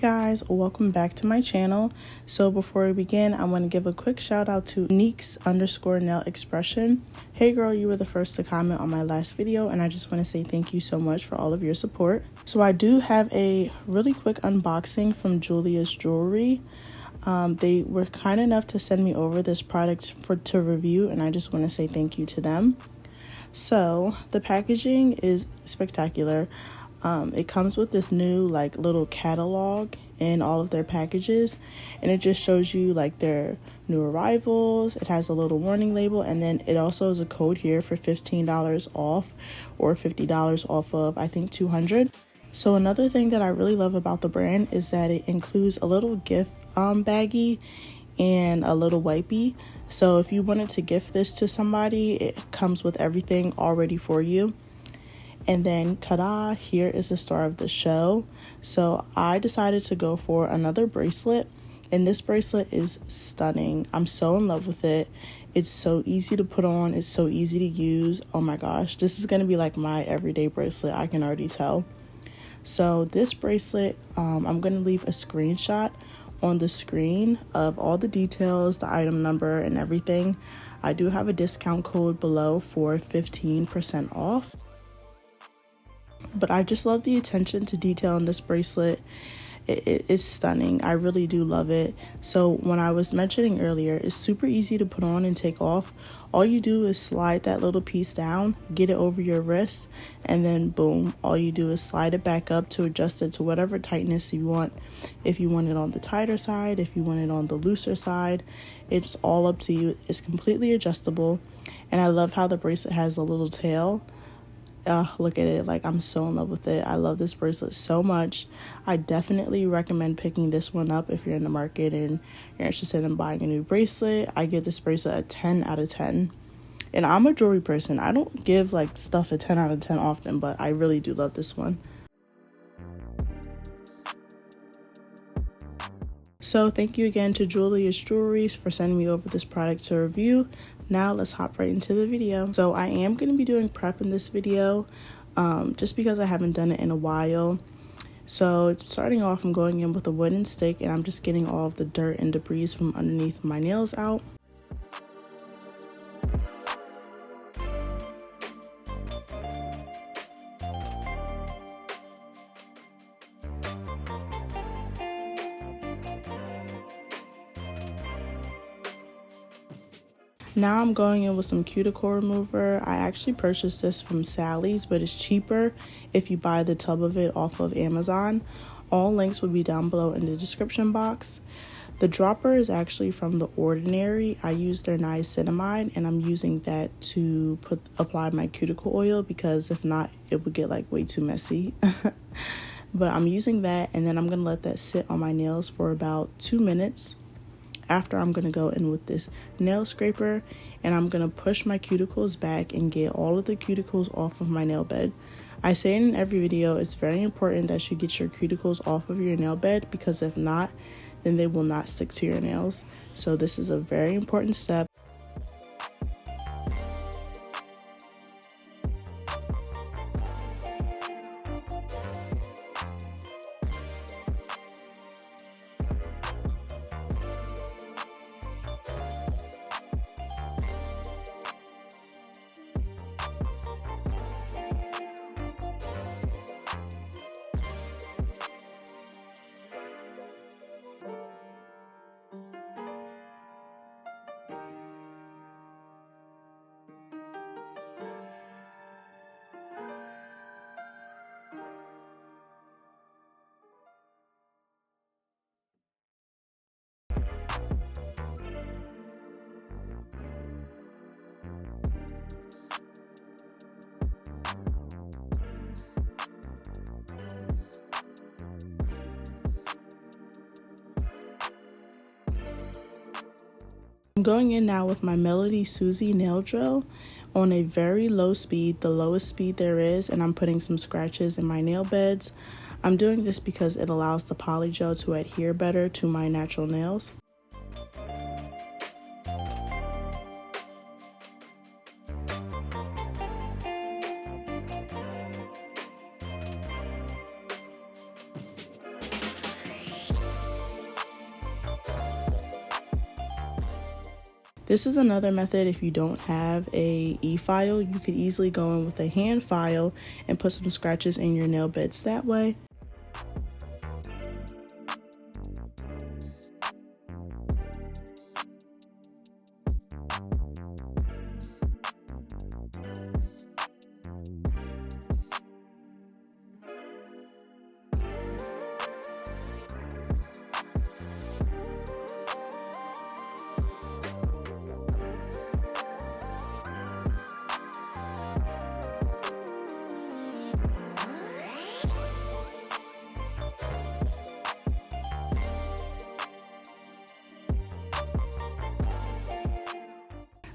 guys, welcome back to my channel. So before we begin, I want to give a quick shout out to Neeks_nail_expression. Hey girl, you were the first to comment on my last video and I just want to say thank you so much for all of your support. So I do have a really quick unboxing from Jeulia's jewelry. They were kind enough to send me over this product to review, and I just want to say thank you to them. So the packaging is spectacular. It comes with this new like little catalog in all of their packages, and it just shows you like their new arrivals. It has a little warning label, and then it also is a code here for $15 off or $50 off of I think 200. So another thing that I really love about the brand is that it includes a little gift baggie and a little wipey. So if you wanted to gift this to somebody, it comes with everything already for you. And then ta-da, here is the star of the show. So I decided to go for another bracelet, and this bracelet is stunning. I'm so in love with it. It's so easy to put on, it's so easy to use. Oh my gosh, this is gonna be like my everyday bracelet, I can already tell. So this bracelet, I'm gonna leave a screenshot on the screen of all the details, the item number and everything. I do have a discount code below for 15% off. But I just love the attention to detail in this bracelet. It is stunning. I really do love it. So when I was mentioning earlier, it's super easy to put on and take off. All you do is slide that little piece down, get it over your wrist, and then boom, all you do is slide it back up to adjust it to whatever tightness you want. If you want it on the tighter side, if you want it on the looser side, it's all up to you. It's completely adjustable, and I love how the bracelet has a little tail. Look at it, like I'm so in love with it. I love this bracelet so much. I definitely recommend picking this one up if you're in the market and you're interested in buying a new bracelet. I give this bracelet a 10 out of 10. And I'm a jewelry person. I don't give like stuff a 10 out of 10 often, but I really do love this one. So thank you again to Jeulia's Jewelries for sending me over this product to review. Now let's hop right into the video. So I am going to be doing prep in this video just because I haven't done it in a while. So starting off, I'm going in with a wooden stick and I'm just getting all of the dirt and debris from underneath my nails out. Now I'm going in with some cuticle remover. I actually purchased this from Sally's, but it's cheaper if you buy the tub of it off of Amazon. All links will be down below in the description box. The dropper is actually from The Ordinary. I use their niacinamide, and I'm using that to apply my cuticle oil because if not, it would get like way too messy. But I'm using that, and then I'm gonna let that sit on my nails for about 2 minutes. After, I'm going to go in with this nail scraper and I'm going to push my cuticles back and get all of the cuticles off of my nail bed. I say in every video, it's very important that you get your cuticles off of your nail bed because if not, then they will not stick to your nails. So this is a very important step. I'm going in now with my Melody Susie nail drill on a very low speed, the lowest speed there is, and I'm putting some scratches in my nail beds. I'm doing this because it allows the polygel to adhere better to my natural nails. This is another method. If you don't have a e-file, you could easily go in with a hand file and put some scratches in your nail beds that way.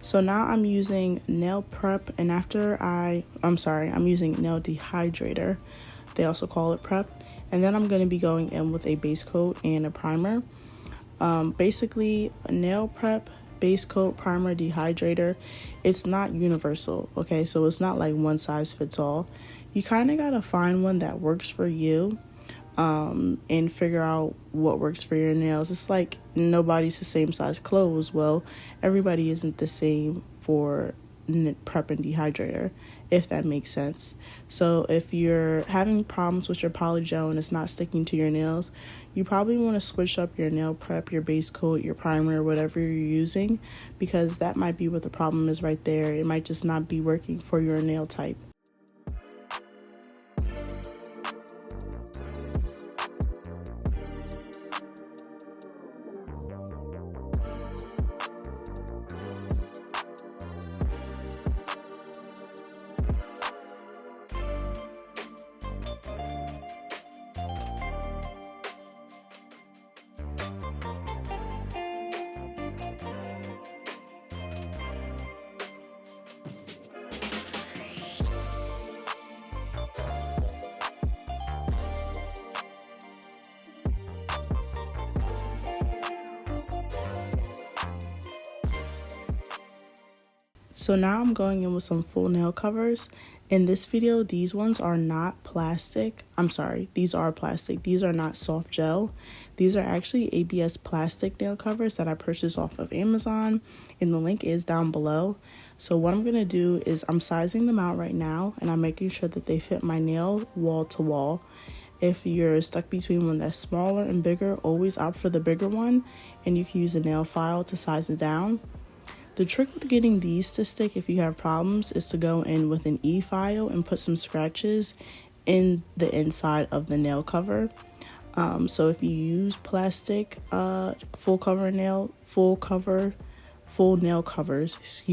So now I'm using nail prep, and I'm using nail dehydrator. They also call it prep. And then I'm going to be going in with a base coat and a primer. Basically, nail prep, base coat, primer, dehydrator, it's not universal, okay? So it's not like one size fits all. You kind of got to find one that works for you. And figure out what works for your nails. It's like nobody's the same size clothes. Well, everybody isn't the same for prep and dehydrator, if that makes sense. So if you're having problems with your polygel and it's not sticking to your nails, you probably want to switch up your nail prep, your base coat, your primer, whatever you're using, because that might be what the problem is right there. It might just not be working for your nail type. So now I'm going in with some full nail covers. In this video, these ones are not plastic. These are plastic. These are not soft gel. These are actually ABS plastic nail covers that I purchased off of Amazon, and the link is down below. So what I'm going to do is I'm sizing them out right now, and I'm making sure that they fit my nail wall to wall. If you're stuck between one that's smaller and bigger, always opt for the bigger one, and you can use a nail file to size it down. The trick with getting these to stick if you have problems is to go in with an e-file and put some scratches in the inside of the nail cover. So if you use plastic full nail covers, it's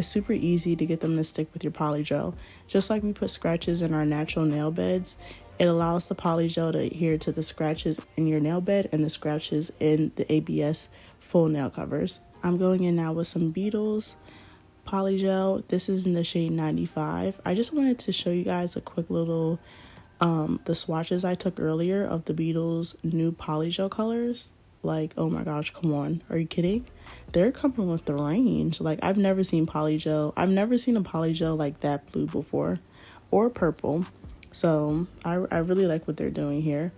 super easy to get them to stick with your polygel. Just like we put scratches in our natural nail beds, it allows the polygel to adhere to the scratches in your nail bed and the scratches in the ABS full nail covers. I'm going in now with some Beetles polygel. This is in the shade 95. I just wanted to show you guys a quick little the swatches I took earlier of the Beetles new polygel colors. Like, oh my gosh, come on, are you kidding? They're coming with the range. Like, I've never seen a polygel like that blue before, or purple. So I really like what they're doing here.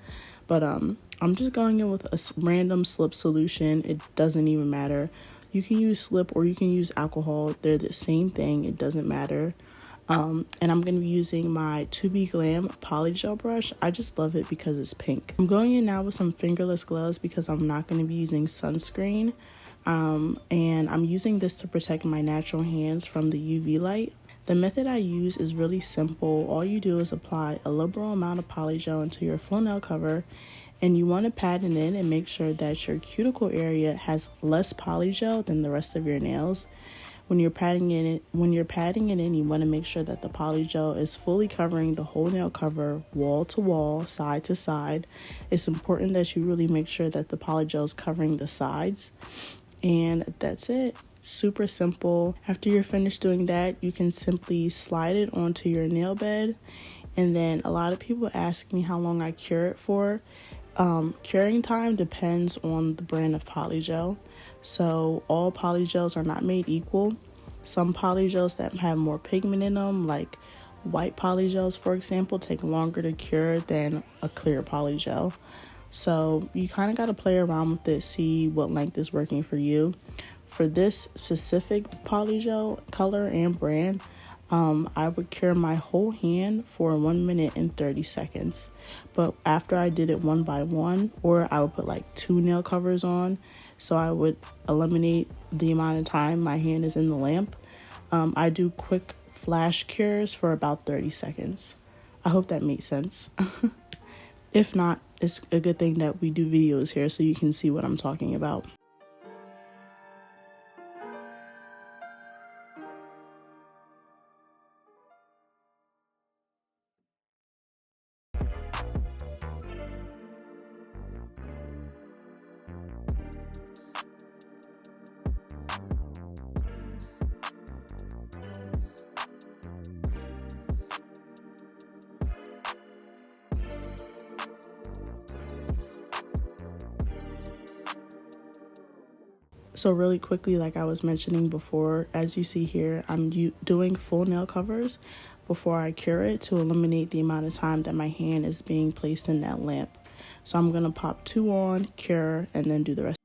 But I'm just going in with a random slip solution. It doesn't even matter. You can use slip or you can use alcohol. They're the same thing. It doesn't matter. And I'm going to be using my To Be Glam polygel brush. I just love it because it's pink. I'm going in now with some fingerless gloves because I'm not going to be using sunscreen. And I'm using this to protect my natural hands from the UV light. The method I use is really simple. All you do is apply a liberal amount of polygel into your full nail cover, and you want to pat it in and make sure that your cuticle area has less polygel than the rest of your nails. When you're patting it in, you want to make sure that the polygel is fully covering the whole nail cover, wall to wall, side to side. It's important that you really make sure that the polygel is covering the sides. And that's it. Super simple. After you're finished doing that, you can simply slide it onto your nail bed. And then a lot of people ask me how long I cure it for. Curing time depends on the brand of polygel. So all polygels are not made equal. Some polygels that have more pigment in them, like white polygels, for example, take longer to cure than a clear polygel. So you kind of got to play around with it, see what length is working for you. For this specific Polygel color and brand, I would cure my whole hand for 1 minute and 30 seconds. But after I did it one by one, or I would put like 2 nail covers on, so I would eliminate the amount of time my hand is in the lamp. I do quick flash cures for about 30 seconds. I hope that makes sense. If not, it's a good thing that we do videos here so you can see what I'm talking about. So really quickly, like I was mentioning before, as you see here, I'm doing full nail covers before I cure it to eliminate the amount of time that my hand is being placed in that lamp. So I'm going to pop 2 on, cure, and then do the rest.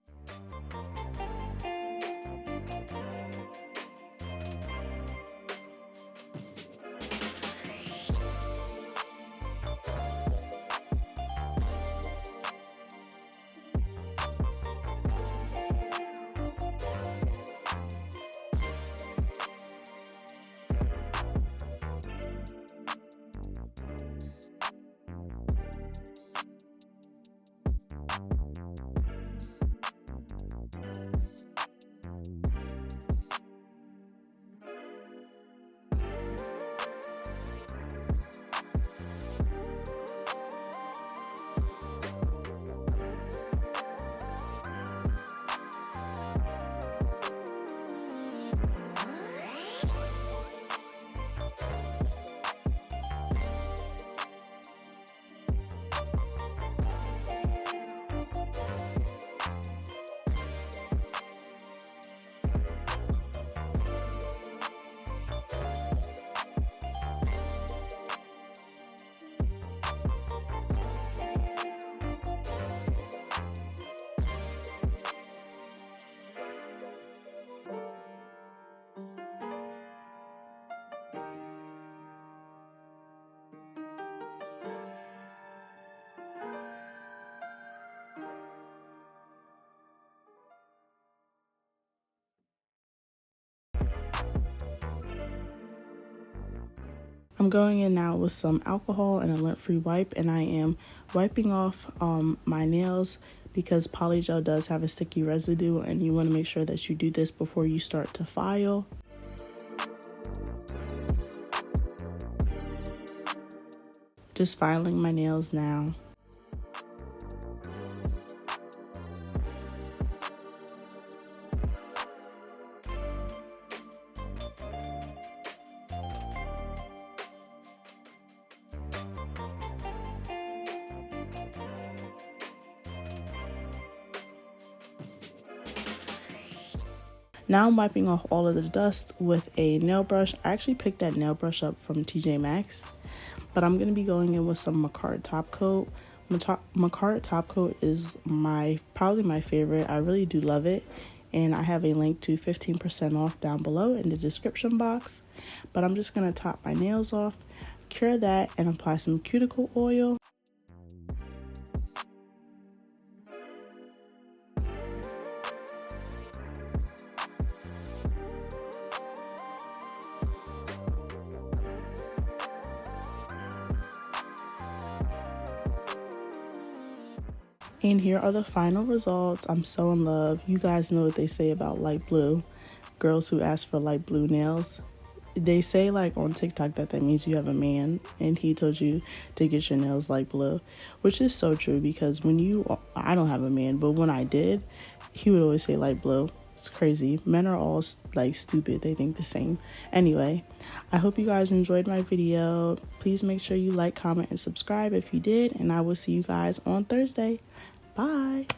I'm going in now with some alcohol and a lint-free wipe, and I am wiping off my nails because Polygel does have a sticky residue, and you want to make sure that you do this before you start to file. Just filing my nails now. Now I'm wiping off all of the dust with a nail brush. I actually picked that nail brush up from TJ Maxx, but I'm going to be going in with some MAKARRT top coat. MAKARRT top coat is probably my favorite. I really do love it, and I have a link to 15% off down below in the description box. But I'm just going to top my nails off, cure that, and apply some cuticle oil. And here are the final results. I'm so in love. You guys know what they say about light blue. Girls who ask for light blue nails. They say like on TikTok that means you have a man and he told you to get your nails light blue, which is so true because I don't have a man, but when I did, he would always say light blue. It's crazy. Men are all like stupid. They think the same. Anyway, I hope you guys enjoyed my video. Please make sure you like, comment, and subscribe if you did, and I will see you guys on Thursday. Bye.